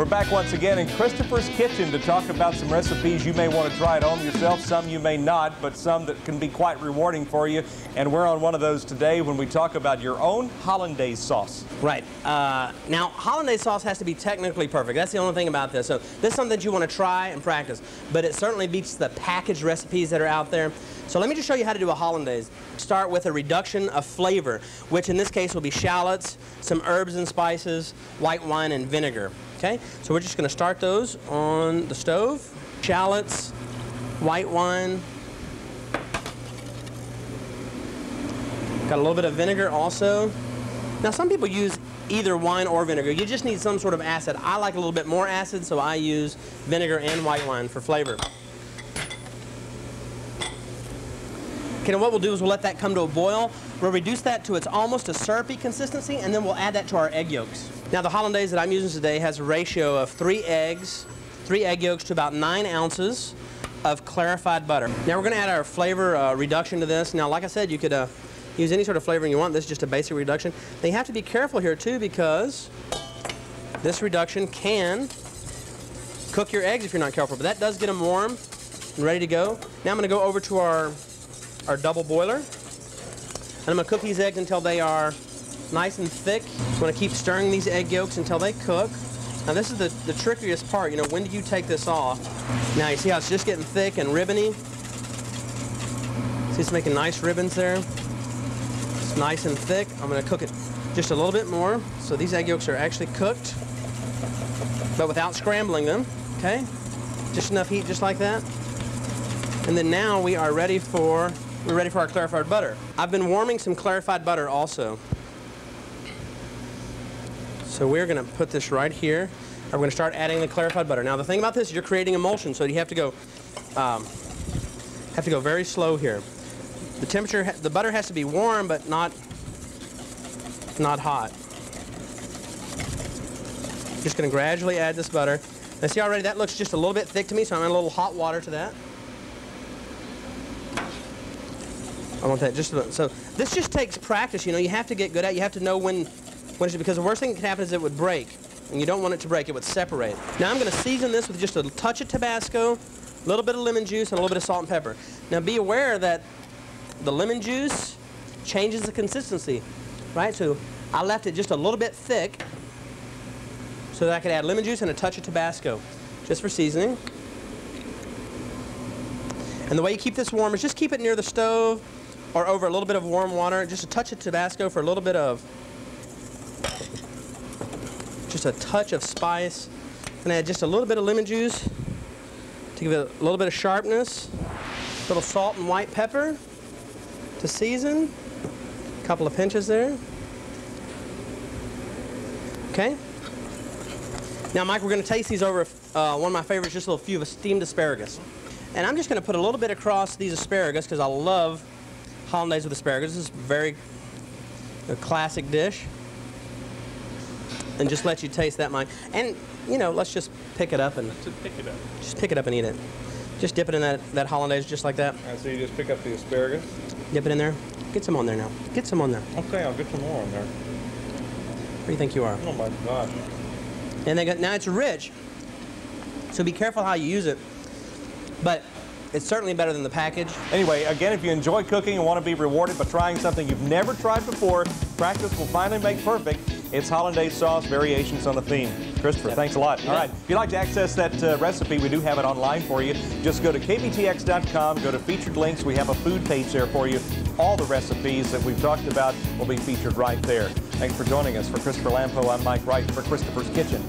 back once again in Christopher's Kitchen to talk about some recipes you may want to try at home yourself, some you may not, but some that can be quite rewarding for you. And we're on one of those today when we talk about your own Hollandaise sauce. Right. Now, Hollandaise sauce has to be technically perfect. That's the only thing about this. So this is something that you want to try and practice, but it certainly beats the packaged recipes that are out there. So let me just show you how to do a Hollandaise. Start with a reduction of flavor, which in this case will be shallots, some herbs and spices, white wine, and vinegar. Okay, so we're just going to start those on the stove. Shallots, white wine. Got a little bit of vinegar also. Now some people use either wine or vinegar. You just need some sort of acid. I like a little bit more acid, so I use vinegar and white wine for flavor. Okay, and what we'll do is we'll let that come to a boil. We'll reduce that to it's almost a syrupy consistency, and then we'll add that to our egg yolks. Now the Hollandaise that I'm using today has a ratio of 3 egg yolks to about 9 ounces of clarified butter. Now we're going to add our flavor reduction to this. Now like I said, you could use any sort of flavoring you want. This is just a basic reduction. Now you have to be careful here too, because this reduction can cook your eggs if you're not careful, but that does get them warm and ready to go. Now I'm going to go over to our double boiler, and I'm going to cook these eggs until they are nice and thick. I'm going to keep stirring these egg yolks until they cook. Now this is the trickiest part, you know, when do you take this off? Now you see how it's just getting thick and ribbony? See, it's making nice ribbons there. It's nice and thick. I'm going to cook it just a little bit more, so these egg yolks are actually cooked, but without scrambling them, okay? Just enough heat, just like that. And then now we're ready for our clarified butter. I've been warming some clarified butter also. So we're going to put this right here, and we're going to start adding the clarified butter. Now the thing about this is you're creating emulsion, so you have to go very slow here. The temperature, the butter has to be warm, but not hot. Just going to gradually add this butter. Now see already that looks just a little bit thick to me, so I'm adding a little hot water to that. I want that just a little. So this just takes practice, you know. You have to get good at it. You have to know when because the worst thing that could happen is it would break, and you don't want it to break. It would separate. Now I'm going to season this with just a touch of Tabasco, a little bit of lemon juice, and a little bit of salt and pepper. Now be aware that the lemon juice changes the consistency, right? So I left it just a little bit thick so that I could add lemon juice and a touch of Tabasco just for seasoning. And the way you keep this warm is just keep it near the stove or over a little bit of warm water, just a touch of Tabasco for a little bit of, just a touch of spice, and add just a little bit of lemon juice to give it a little bit of sharpness, a little salt and white pepper to season, a couple of pinches there. Okay. Now Mike, we're going to taste these over one of my favorites, just a little few of steamed asparagus. And I'm just going to put a little bit across these asparagus because I love Hollandaise with asparagus. This is a classic dish. And just let you taste that, Mike. And, you know, let's just pick it up and Just pick it up. Just pick it up and eat it. Just dip it in that Hollandaise just like that. All right, so you just pick up the asparagus? Dip it in there. Get some on there now. Get some on there. Okay, I'll get some more on there. Where do you think you are? Oh my gosh. And now it's rich, so be careful how you use it. But it's certainly better than the package. Anyway, again, if you enjoy cooking and want to be rewarded by trying something you've never tried before, practice will finally make perfect. It's Hollandaise sauce, variations on a theme. Christopher, thanks a lot. All right, if you'd like to access that recipe, we do have it online for you. Just go to kbtx.com, go to featured links. We have a food page there for you. All the recipes that we've talked about will be featured right there. Thanks for joining us. For Christopher Lampo, I'm Mike Wright for Christopher's Kitchen.